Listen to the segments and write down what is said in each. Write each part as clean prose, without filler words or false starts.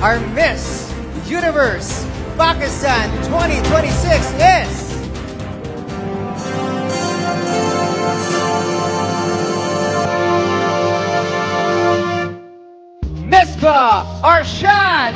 Our Miss Universe Pakistan 2026 is... Misbah Arshad!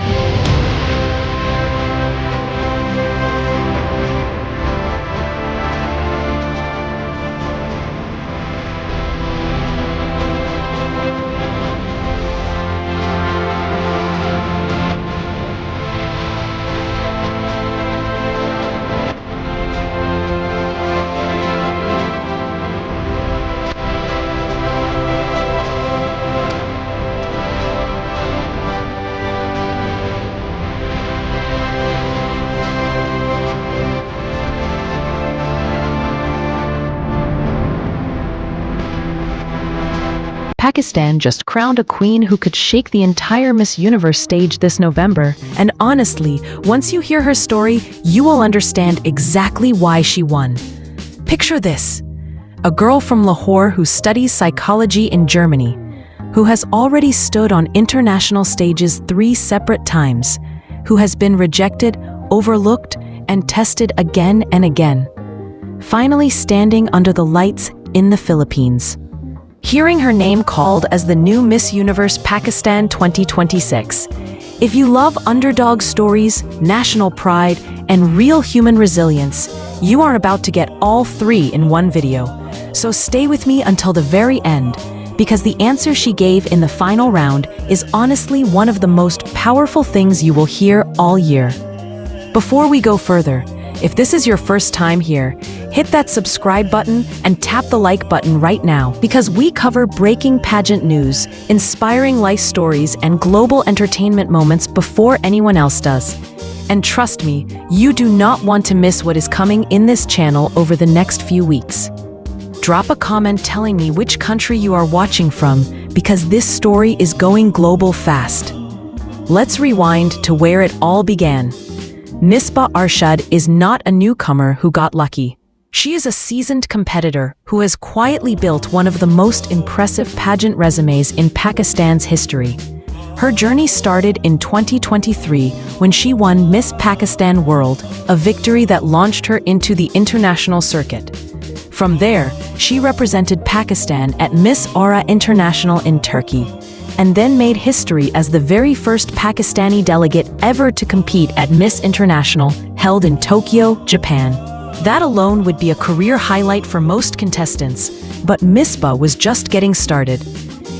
Pakistan just crowned a queen who could shake the entire Miss Universe stage this November. And honestly, once you hear her story, you will understand exactly why she won. Picture this: a girl from Lahore who studies psychology in Germany, who has already stood on international stages 3 separate times, who has been rejected, overlooked, and tested again and again, finally standing under the lights in the Philippines. Hearing her name called as the new Miss Universe Pakistan 2026. If you love underdog stories, national pride, and real human resilience, you are about to get all 3 in one video. So stay with me until the very end, because the answer she gave in the final round is honestly one of the most powerful things you will hear all year. Before we go further, if this is your first time here, hit that subscribe button and tap the like button right now, because we cover breaking pageant news, inspiring life stories, and global entertainment moments before anyone else does. And trust me, you do not want to miss what is coming in this channel over the next few weeks. Drop a comment telling me which country you are watching from, because this story is going global fast. Let's rewind to where it all began. Misbah Arshad is not a newcomer who got lucky. She is a seasoned competitor who has quietly built one of the most impressive pageant resumes in Pakistan's history. Her journey started in 2023 when she won Miss Pakistan World, a victory that launched her into the international circuit. From there, she represented Pakistan at Miss Aura International in Turkey, and then made history as the very first Pakistani delegate ever to compete at Miss International, held in Tokyo, Japan. That alone would be a career highlight for most contestants, but Misbah was just getting started.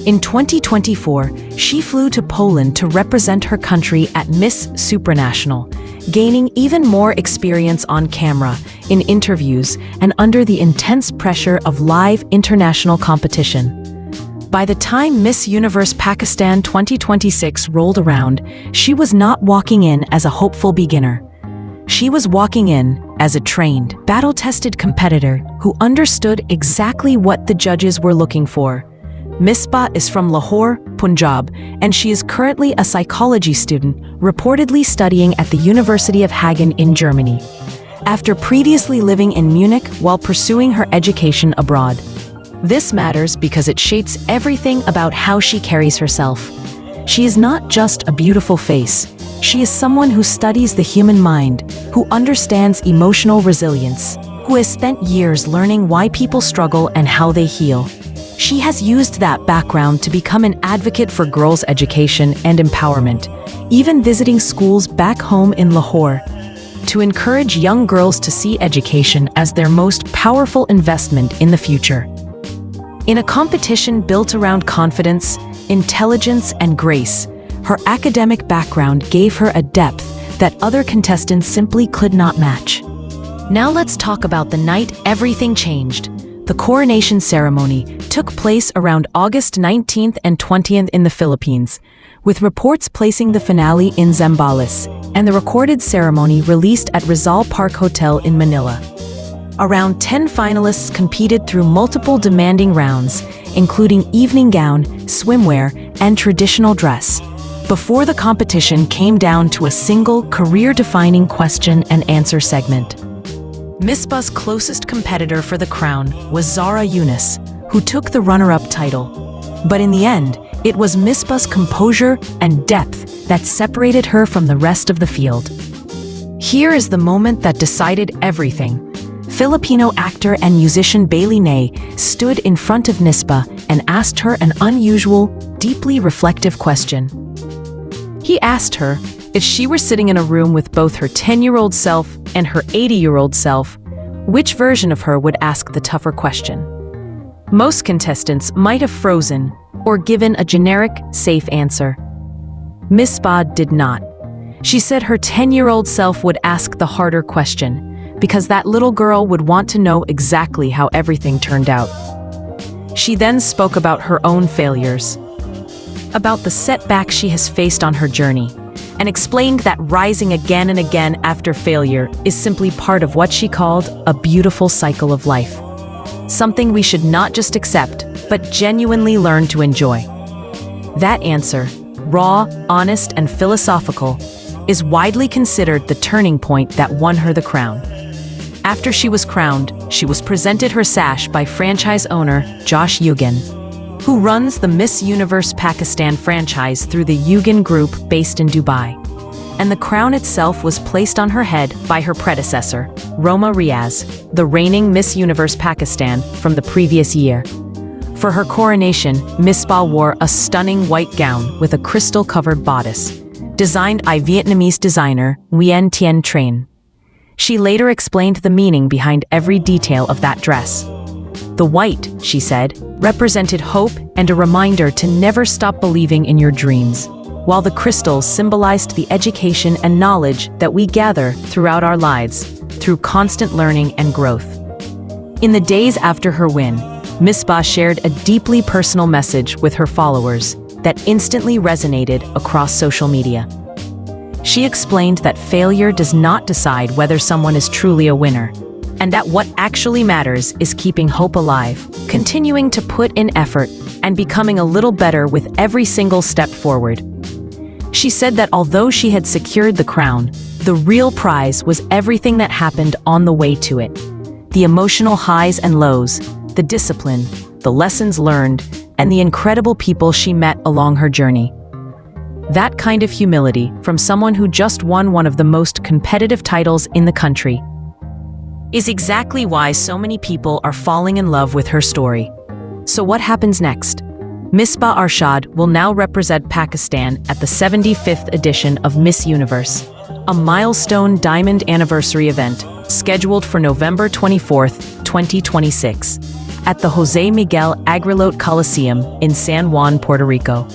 In 2024, she flew to Poland to represent her country at Miss Supranational, gaining even more experience on camera, in interviews, and under the intense pressure of live international competition. By the time Miss Universe Pakistan 2026 rolled around, she was not walking in as a hopeful beginner. She was walking in as a trained, battle-tested competitor who understood exactly what the judges were looking for. Misbah is from Lahore, Punjab, and she is currently a psychology student, reportedly studying at the University of Hagen in Germany, after previously living in Munich while pursuing her education abroad. This matters because it shapes everything about how she carries herself. She is not just a beautiful face. She is someone who studies the human mind, who understands emotional resilience, who has spent years learning why people struggle and how they heal. She has used that background to become an advocate for girls' education and empowerment, even visiting schools back home in Lahore, to encourage young girls to see education as their most powerful investment in the future. In a competition built around confidence, intelligence, and grace, her academic background gave her a depth that other contestants simply could not match. Now let's talk about the night everything changed. The coronation ceremony took place around August 19th and 20th in the Philippines, with reports placing the finale in Zambales, and the recorded ceremony released at Rizal Park Hotel in Manila. Around 10 finalists competed through multiple demanding rounds, including evening gown, swimwear, and traditional dress, before the competition came down to a single career-defining question and answer segment. Misbah's closest competitor for the crown was Zara Yunus, who took the runner-up title. But in the end, It was Misbah's composure and depth that separated her from the rest of the field. Here is the moment that decided everything. Filipino actor and musician Bailey Nay stood in front of Misbah and asked her an unusual, deeply reflective question. He asked her if she were sitting in a room with both her 10-year-old self and her 80-year-old self, which version of her would ask the tougher question? Most contestants might have frozen or given a generic, safe answer. Misbah did not. She said her 10-year-old self would ask the harder question, because that little girl would want to know exactly how everything turned out. She then spoke about her own failures, about the setbacks she has faced on her journey, and explained that rising again and again after failure is simply part of what she called a beautiful cycle of life. Something we should not just accept, but genuinely learn to enjoy. That answer, raw, honest, and philosophical, is widely considered the turning point that won her the crown. After she was crowned, she was presented her sash by franchise owner Josh Yugan, who runs the Miss Universe Pakistan franchise through the Yugan Group based in Dubai. And the crown itself was placed on her head by her predecessor, Roma Riaz, the reigning Miss Universe Pakistan from the previous year. For her coronation, Misbah wore a stunning white gown with a crystal-covered bodice, designed by Vietnamese designer Nguyen Tien Tran. She later explained the meaning behind every detail of that dress. The white, she said, represented hope and a reminder to never stop believing in your dreams, while the crystals symbolized the education and knowledge that we gather throughout our lives, through constant learning and growth. In the days after her win, Misbah shared a deeply personal message with her followers that instantly resonated across social media. She explained that failure does not decide whether someone is truly a winner, and that what actually matters is keeping hope alive, continuing to put in effort, and becoming a little better with every single step forward. She said that although she had secured the crown, the real prize was everything that happened on the way to it. The emotional highs and lows, the discipline, the lessons learned, and the incredible people she met along her journey. That kind of humility from someone who just won one of the most competitive titles in the country is exactly why so many people are falling in love with her story. So what happens next? Misbah Arshad will now represent Pakistan at the 75th edition of Miss Universe, a milestone diamond anniversary event scheduled for November 24th, 2026, at the Jose Miguel Aguilote Coliseum in San Juan, Puerto Rico.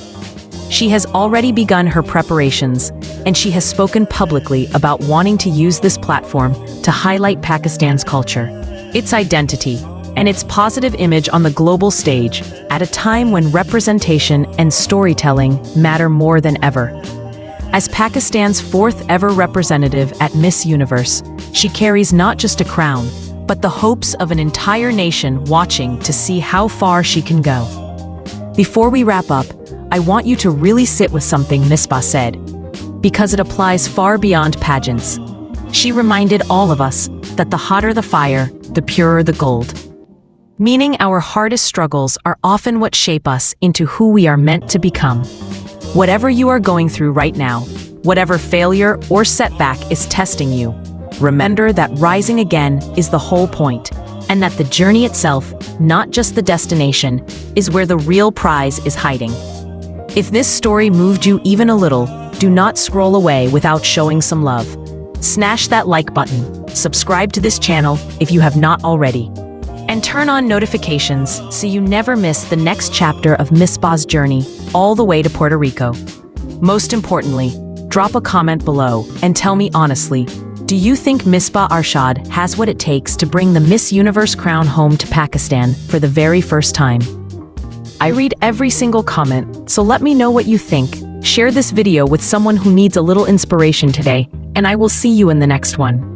She has already begun her preparations, and she has spoken publicly about wanting to use this platform to highlight Pakistan's culture, its identity, and its positive image on the global stage at a time when representation and storytelling matter more than ever. As Pakistan's fourth ever representative at Miss Universe, she carries not just a crown, but the hopes of an entire nation watching to see how far she can go. Before we wrap up, I want you to really sit with something Misbah said, because it applies far beyond pageants. She reminded all of us that the hotter the fire, the purer the gold. Meaning our hardest struggles are often what shape us into who we are meant to become. Whatever you are going through right now, whatever failure or setback is testing you, remember that rising again is the whole point, and that the journey itself, not just the destination, is where the real prize is hiding. If this story moved you even a little, do not scroll away without showing some love. Smash that like button, subscribe to this channel if you have not already, and turn on notifications so you never miss the next chapter of Misbah's journey all the way to Puerto Rico. Most importantly, drop a comment below and tell me honestly, do you think Misbah Arshad has what it takes to bring the Miss Universe crown home to Pakistan for the very first time? I read every single comment, so let me know what you think. Share this video with someone who needs a little inspiration today, and I will see you in the next one.